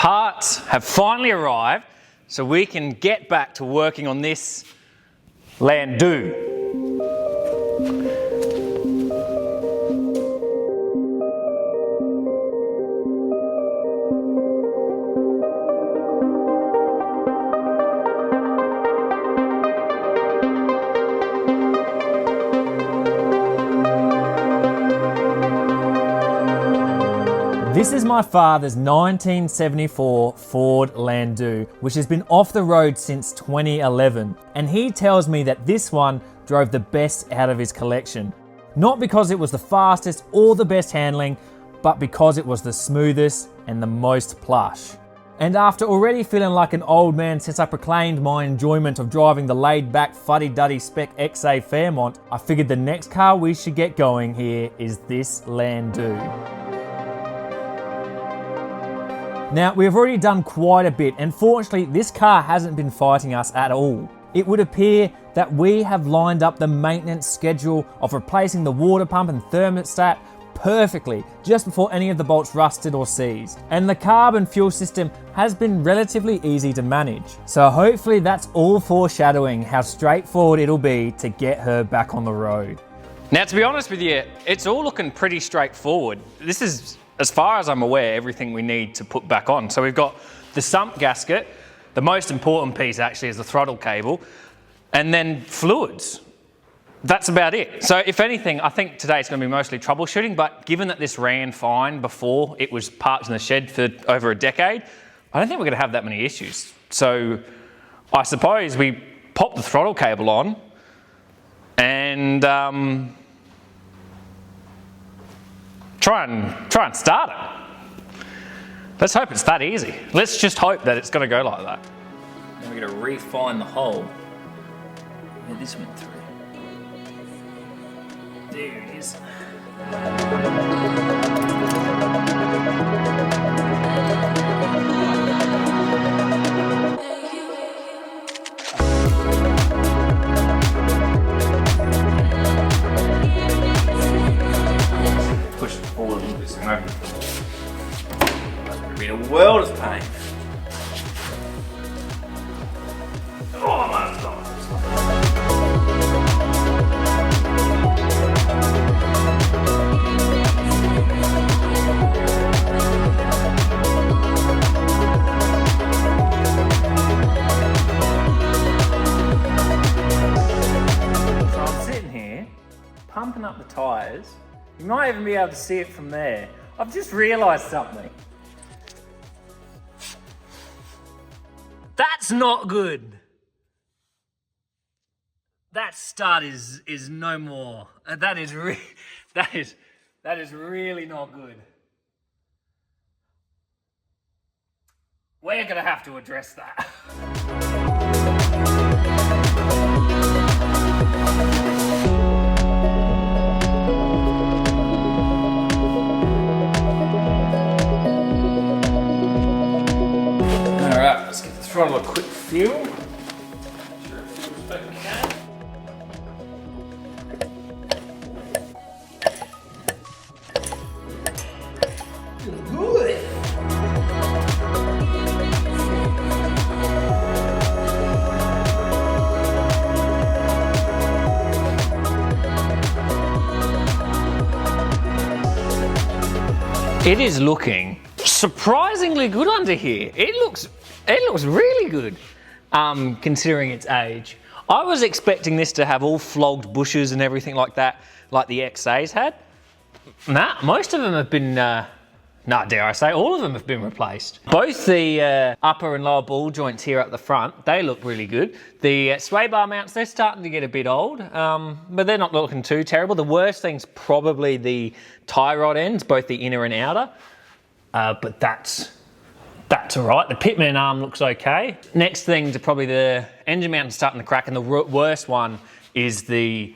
parts have finally arrived, so we can get back to working on this Landau. This is my father's 1974 Ford Landau, which has been off the road since 2011. And he tells me that this one drove the best out of his collection. Not because it was the fastest or the best handling, but because it was the smoothest and the most plush. And after already feeling like an old man since I proclaimed my enjoyment of driving the laid-back fuddy-duddy spec XA Fairmont, I figured the next car we should get going here is this Landau. Now, we've already done quite a bit, and fortunately, this car hasn't been fighting us at all. It would appear that we have lined up the maintenance schedule of replacing the water pump and thermostat perfectly just before any of the bolts rusted or seized. And the carb and fuel system has been relatively easy to manage. So hopefully that's all foreshadowing how straightforward it'll be to get her back on the road. Now, to be honest with you, it's all looking pretty straightforward. This is, as far as I'm aware, everything we need to put back on. So we've got the sump gasket. The most important piece actually is the throttle cable, and then fluids. That's about it. So if anything, I think today it's going to be mostly troubleshooting, but given that this ran fine before it was parked in the shed for over a decade, I don't think we're going to have that many issues. So I suppose we pop the throttle cable on and try and start it. Let's hope it's that easy. Let's just hope that it's going to go like that. Then we're going to refine the hole where this went through. There it is. Push forward a little bit, so that's going to be a world of pain. Oh, my God. So I'm sitting here, pumping up the tyres. You might even be able to see it from there. I've just realised something. That's not good. That stud is no more. That is really not good. We're gonna have to address that. All right, let's get the throttle a quick feel. Make sure it feels okay. It is looking surprisingly good under here. It looks really good, considering its age. I was expecting this to have all flogged bushes and everything like that, like the XAs had. Nah, most of them have been, dare I say, all of them have been replaced. Both the upper and lower ball joints here at the front, they look really good. The sway bar mounts, they're starting to get a bit old, but they're not looking too terrible. The worst thing's probably the tie rod ends, both the inner and outer, but that's all right. The pitman arm looks okay. Next thing to probably the engine mount starting to crack, and the worst one is the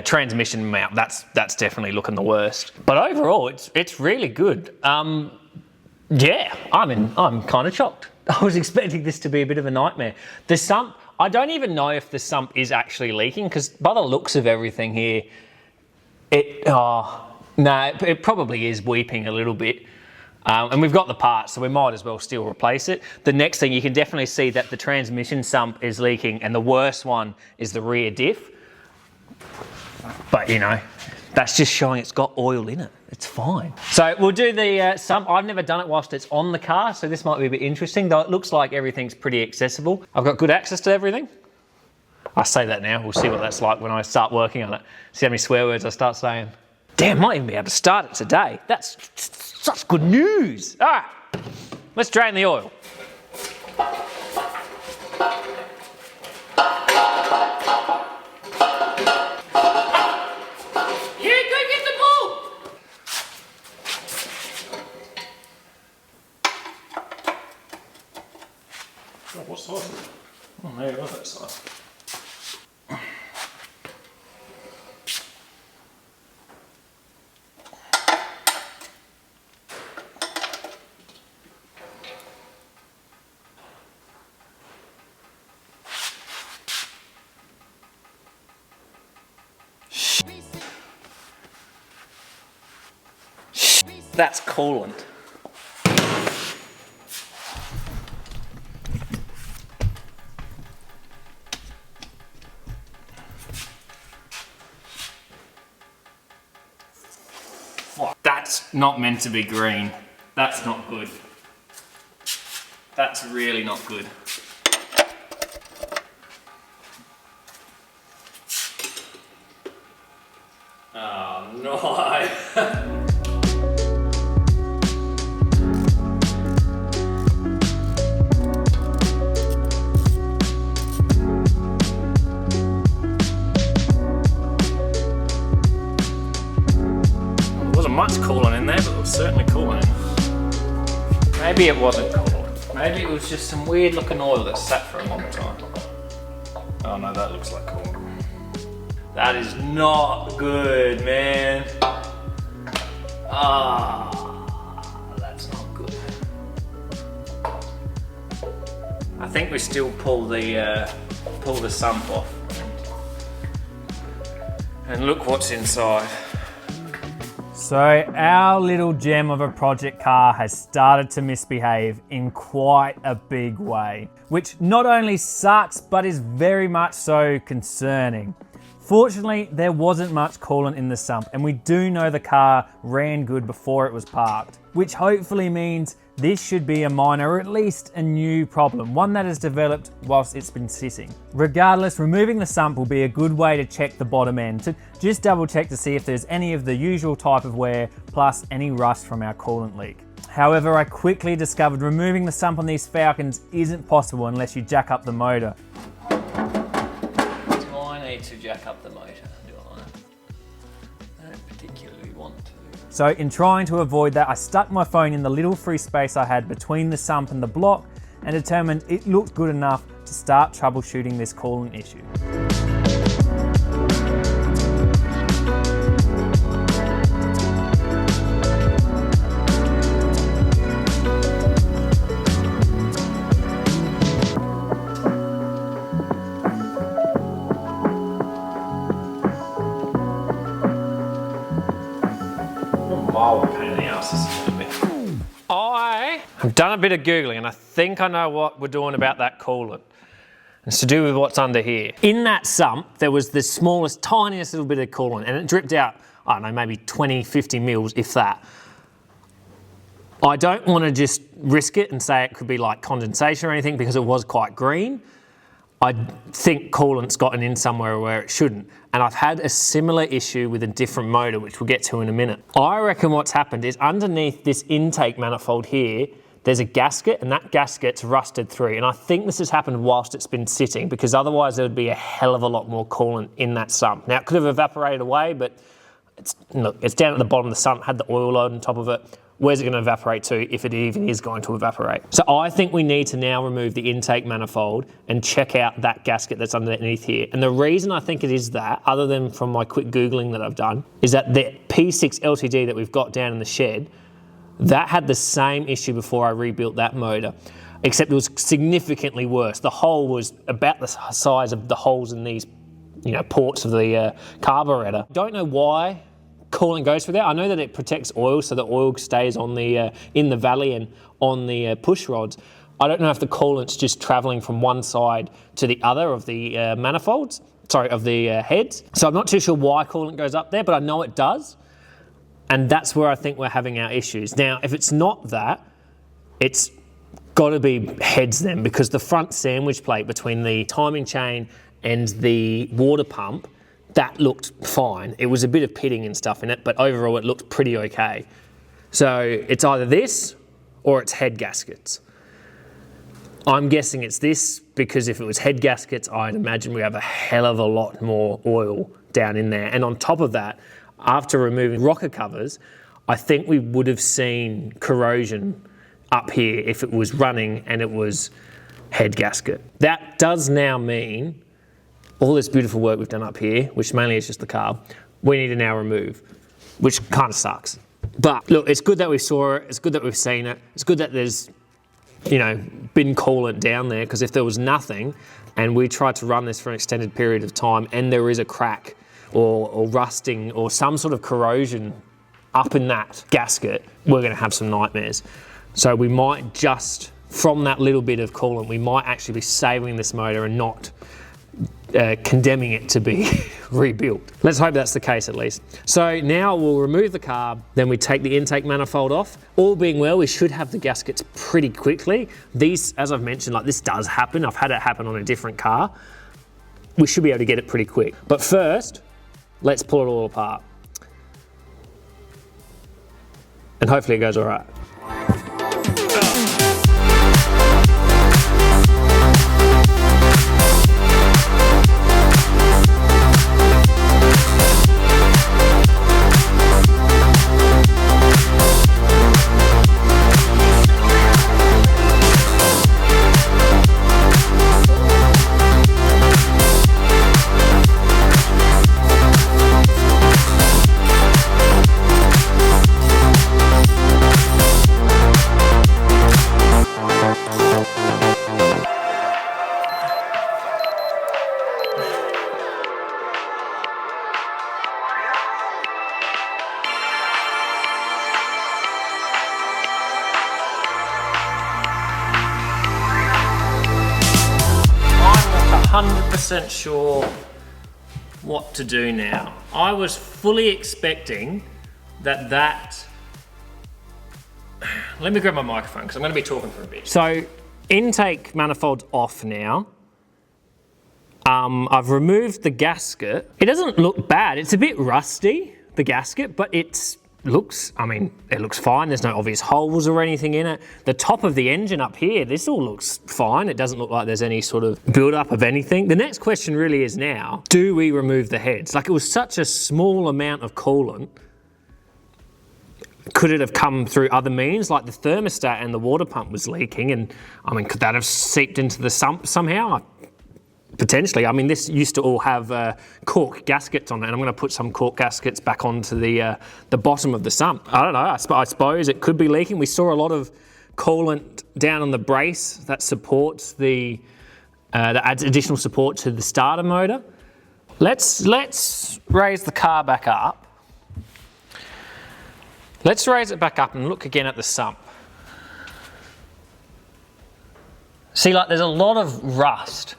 transmission mount. That's definitely looking the worst. But overall, it's really good. Yeah, I'm kind of shocked. I was expecting this to be a bit of a nightmare. The sump, I don't even know if the sump is actually leaking, because by the looks of everything here, it probably is weeping a little bit. And we've got the parts, so we might as well still replace it. The next thing, you can definitely see that the transmission sump is leaking, and the worst one is the rear diff. But you know, that's just showing it's got oil in it. It's fine. So we'll do the sump. I've never done it whilst it's on the car, so this might be a bit interesting, though it looks like everything's pretty accessible. I've got good access to everything. I say that now, we'll see what that's like when I start working on it. See how many swear words I start saying. Damn, I might even be able to start it today. That's such good news. All right, let's drain the oil. Yeah, go get the ball. Oh, what size is it? Oh, there you go, that size. That's coolant. That's not meant to be green. That's not good. That's really not good. Oh no. Much coolant in there, but it was certainly coolant. Maybe it wasn't coolant. Maybe it was just some weird looking oil that sat for a long time. Oh no, that looks like coolant. That is not good, man. Ah, that's not good. I think we still pull the sump off. And look what's inside. So our little gem of a project car has started to misbehave in quite a big way, which not only sucks, but is very much so concerning. Fortunately, there wasn't much coolant in the sump, and we do know the car ran good before it was parked, which hopefully means this should be a minor, or at least a new problem, one that has developed whilst it's been sitting. Regardless, removing the sump will be a good way to check the bottom end, to just double check to see if there's any of the usual type of wear, plus any rust from our coolant leak. However, I quickly discovered removing the sump on these Falcons isn't possible unless you jack up the motor. Do I need to jack up the motor? Do I don't particularly want to. So in trying to avoid that, I stuck my phone in the little free space I had between the sump and the block and determined it looked good enough to start troubleshooting this coolant issue. I've done a bit of Googling and I think I know what we're doing about that coolant. It's to do with what's under here. In that sump, there was the smallest, tiniest little bit of coolant and it dripped out, I don't know, maybe 20, 50 mils, if that. I don't want to just risk it and say it could be like condensation or anything because it was quite green. I think coolant's gotten in somewhere where it shouldn't. And I've had a similar issue with a different motor, which we'll get to in a minute. I reckon what's happened is underneath this intake manifold here, there's a gasket and that gasket's rusted through. And I think this has happened whilst it's been sitting because otherwise there would be a hell of a lot more coolant in that sump. Now it could have evaporated away, but it's down at the bottom of the sump, had the oil load on top of it. Where's it going to evaporate to if it even is going to evaporate? So I think we need to now remove the intake manifold and check out that gasket that's underneath here. And the reason I think it is that, other than from my quick Googling that I've done, is that the P6 LTD that we've got down in the shed, that had the same issue before I rebuilt that motor, except it was significantly worse. The hole was about the size of the holes in these, ports of the carburetor. Don't know why coolant goes through there. I know that it protects oil, so the oil stays on the in the valley and on the push rods. I don't know if the coolant's just travelling from one side to the other of the manifolds, of the heads. So I'm not too sure why coolant goes up there, but I know it does. And that's where I think we're having our issues. Now, if it's not that, it's got to be heads then, because the front sandwich plate between the timing chain and the water pump, that looked fine. It was a bit of pitting and stuff in it, but overall it looked pretty okay. So it's either this or it's head gaskets. I'm guessing it's this, because if it was head gaskets, I'd imagine we have a hell of a lot more oil down in there. And on top of that, after removing rocker covers, I think we would have seen corrosion up here if it was running and it was head gasket. That does now mean all this beautiful work we've done up here, which mainly is just the carb, we need to now remove, which kind of sucks. But look, it's good that we saw it, it's good that we've seen it, it's good that there's, you know, been coolant down there, because if there was nothing and we tried to run this for an extended period of time and there is a crack or rusting or some sort of corrosion up in that gasket, we're going to have some nightmares. So we might just, from that little bit of coolant, we might actually be saving this motor and not condemning it to be rebuilt. Let's hope that's the case at least. So now we'll remove the carb, then we take the intake manifold off. All being well, we should have the gaskets pretty quickly. These, as I've mentioned, like this does happen. I've had it happen on a different car. We should be able to get it pretty quick. But first, let's pull it all apart. And hopefully it goes all right. I'm 100% sure what to do now. I was fully expecting that... Let me grab my microphone because I'm going to be talking for a bit. So, intake manifold's off now. I've removed the gasket. It doesn't look bad. It's a bit rusty, the gasket, but it looks fine. There's no obvious holes or anything in it. The top of the engine up here, this all looks fine. It doesn't look like there's any sort of build-up of anything. The next question really is now, do we remove the heads? Like, it was such a small amount of coolant. Could it have come through other means? Like the thermostat and the water pump was leaking, and could that have seeped into the sump somehow? Potentially. This used to all have cork gaskets on it, and I'm going to put some cork gaskets back onto the bottom of the sump. I don't know. I suppose it could be leaking. We saw a lot of coolant down on the brace that supports that adds additional support to the starter motor. Let's raise the car back up. Let's raise it back up and look again at the sump. See, like, there's a lot of rust.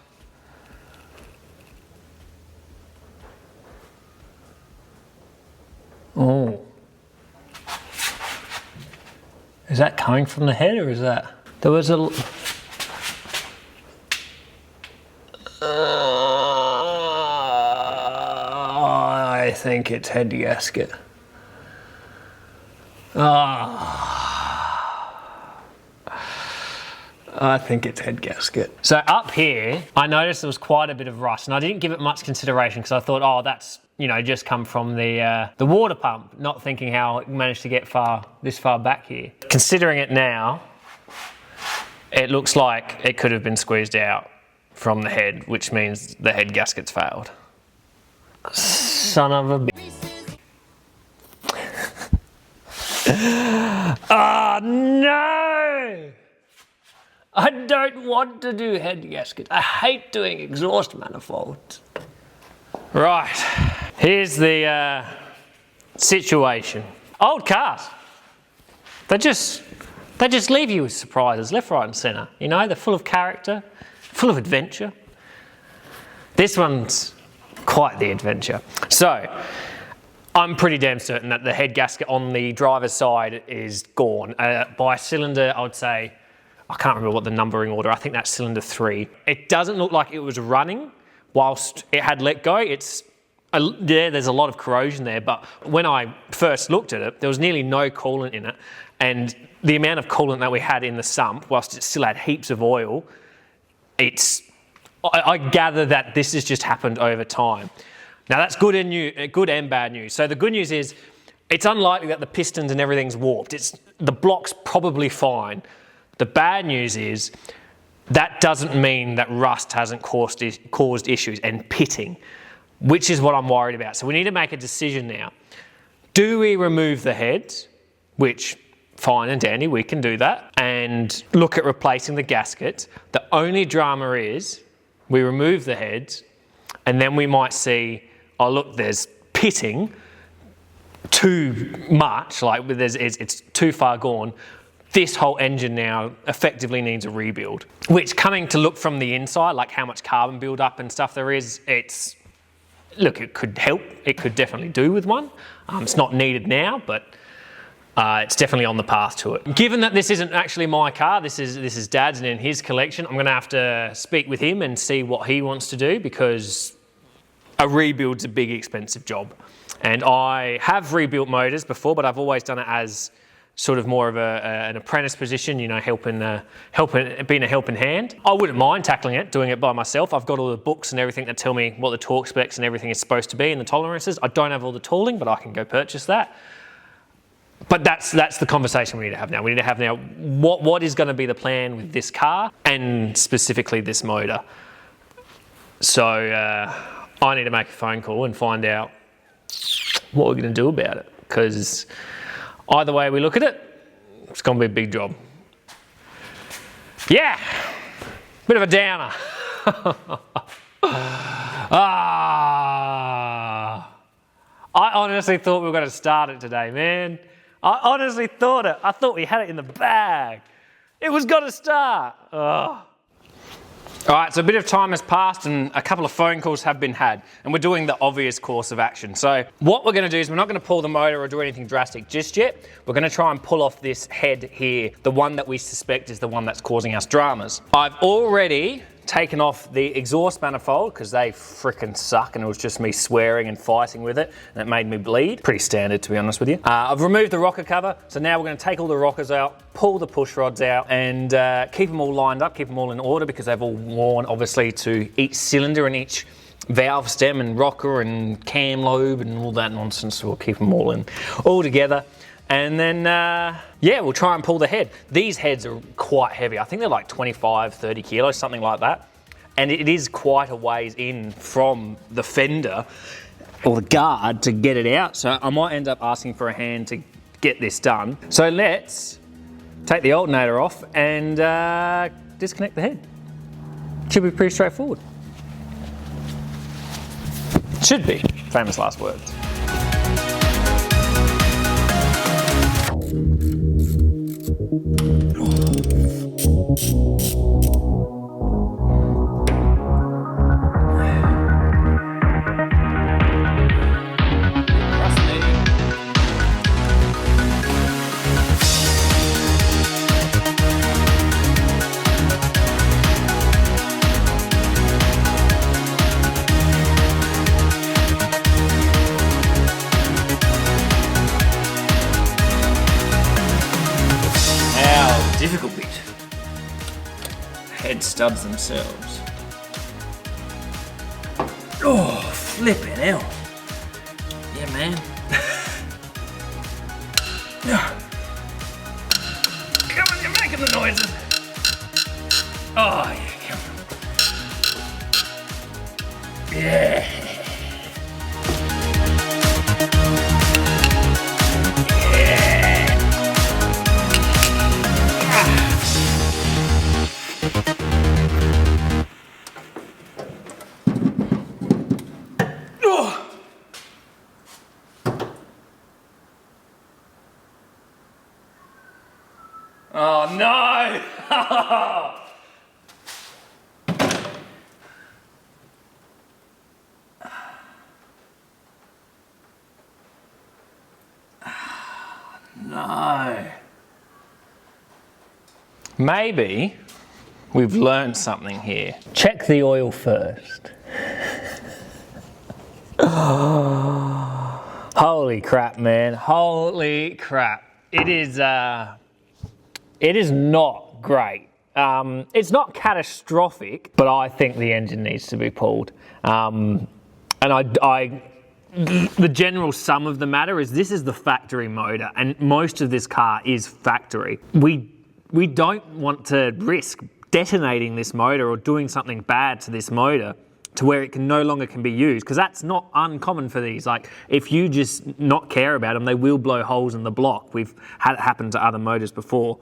Oh. Is that coming from the head, or is that? There was a... I think it's head gasket. I think it's head gasket. So up here, I noticed there was quite a bit of rust, and I didn't give it much consideration because I thought, oh, that's, just come from the water pump, not thinking how it managed to get this far back here. Considering it now, it looks like it could have been squeezed out from the head, which means the head gasket's failed. Son of a bitch. Oh no! I don't want to do head gasket. I hate doing exhaust manifolds. Right, here's the situation. Old cars. They just leave you with surprises left, right and centre. You know, they're full of character, full of adventure. This one's quite the adventure. So, I'm pretty damn certain that the head gasket on the driver's side is gone. By cylinder, I would say, I can't remember what the numbering order, I think that's cylinder 3. It doesn't look like it was running whilst it had let go. Yeah, there's a lot of corrosion there, but when I first looked at it, there was nearly no coolant in it, and the amount of coolant that we had in the sump, whilst it still had heaps of oil, I gather that this has just happened over time. Now that's good and bad news. So the good news is, it's unlikely that the pistons and everything's warped. The block's probably fine. The bad news is, that doesn't mean that rust hasn't caused issues and pitting, which is what I'm worried about. So we need to make a decision now. Do we remove the heads, which, fine and dandy, we can do that, and look at replacing the gasket? The only drama is, we remove the heads, and then we might see, oh look, there's pitting too much, like it's too far gone. This whole engine now effectively needs a rebuild, which, coming to look from the inside, like how much carbon build-up and stuff there is, look, it could help. It could definitely do with one. It's not needed now, but it's definitely on the path to it. Given that this isn't actually my car, this is Dad's and in his collection, I'm going to have to speak with him and see what he wants to do, because a rebuild's a big, expensive job. And I have rebuilt motors before, but I've always done it as sort of more of an apprentice position, you know, being a helping hand. I wouldn't mind tackling it, doing it by myself. I've got all the books and everything that tell me what the torque specs and everything is supposed to be and the tolerances. I don't have all the tooling, but I can go purchase that. But that's the conversation we need to have now. We need to have now what is going to be the plan with this car, and specifically this motor. So I need to make a phone call and find out what we're going to do about it, because either way we look at it, it's going to be a big job. Yeah, bit of a downer. I honestly thought we were going to start it today, man. I honestly thought it. I thought we had it in the bag. It was going to start. Oh. All right, so a bit of time has passed and a couple of phone calls have been had, and we're doing the obvious course of action. So what we're going to do is, we're not going to pull the motor or do anything drastic just yet. We're going to try and pull off this head here, the one that we suspect is the one that's causing us dramas. I've already taken off the exhaust manifold because they frickin' suck, and it was just me swearing and fighting with it, and it made me bleed. Pretty standard, to be honest with you. I've removed the rocker cover, so now we're going to take all the rockers out, pull the push rods out, and keep them all lined up, keep them all in order, because they've all worn obviously to each cylinder and each valve stem and rocker and cam lobe and all that nonsense. So we'll keep them all together. And then, yeah, we'll try and pull the head. These heads are quite heavy. I think they're like 25, 30 kilos, something like that. And it is quite a ways in from the fender or the guard to get it out. So I might end up asking for a hand to get this done. So let's take the alternator off and disconnect the head. Should be pretty straightforward. Should be. Famous last words. Difficult bit. Head studs themselves. Oh, flipping hell. Yeah, man. Come on, you're making the noises. Oh, yeah, come on. Yeah. Oh no! No. Maybe we've learned something here. Check the oil first. Holy crap, man. Holy crap. It is not great. It's not catastrophic, but I think the engine needs to be pulled. And the general sum of the matter is this is the factory motor, and most of this car is factory. We don't want to risk detonating this motor or doing something bad to this motor to where it no longer can be used, because that's not uncommon for these. Like, if you just not care about them, they will blow holes in the block. We've had it happen to other motors before.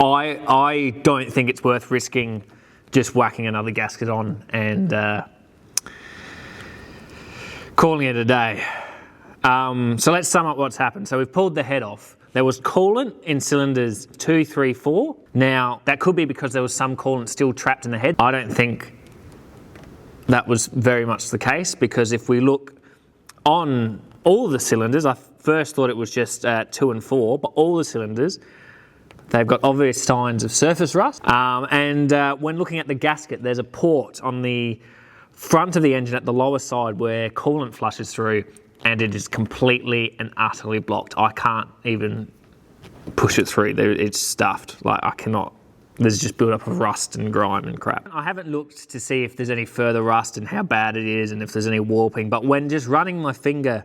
I don't think it's worth risking just whacking another gasket on and calling it a day. So let's sum up what's happened. So we've pulled the head off. There was coolant in cylinders 2, 3, 4. Now, that could be because there was some coolant still trapped in the head. I don't think that was very much the case, because if we look on all the cylinders, I first thought it was just 2 and 4, but all the cylinders, they've got obvious signs of surface rust. And when looking at the gasket, there's a port on the front of the engine at the lower side where coolant flushes through, and it is completely and utterly blocked. I can't even push it through. It's stuffed. Like, I cannot. There's just build-up of rust and grime and crap. I haven't looked to see if there's any further rust and how bad it is and if there's any warping, but when just running my finger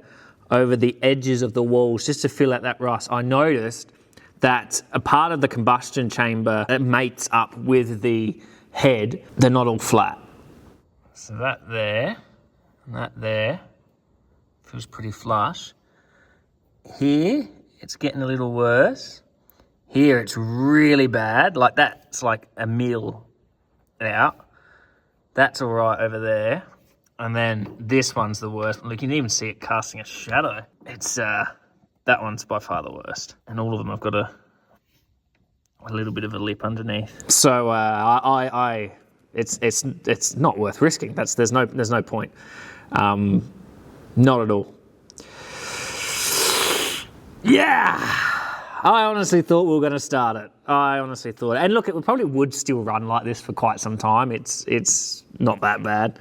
over the edges of the walls just to feel out that rust, I noticed that a part of the combustion chamber that mates up with the head, they're not all flat. So that there and that there feels pretty flush. Here, it's getting a little worse. Here, it's really bad. Like, that's like a mil out. That's all right over there. And then this one's the worst. Look, you can even see it casting a shadow. It's, that one's by far the worst. And all of them have got a little bit of a lip underneath. So, it's not worth risking. There's no point. Not at all. Yeah! I honestly thought we were going to start it. I honestly thought. And look, it probably would still run like this for quite some time. It's not that bad.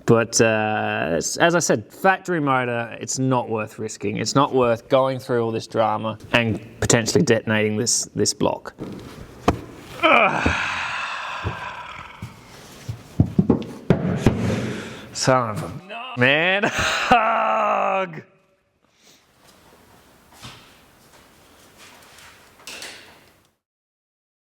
But as I said, factory motor, it's not worth risking. It's not worth going through all this drama and potentially detonating this block. Son of a man. Hug.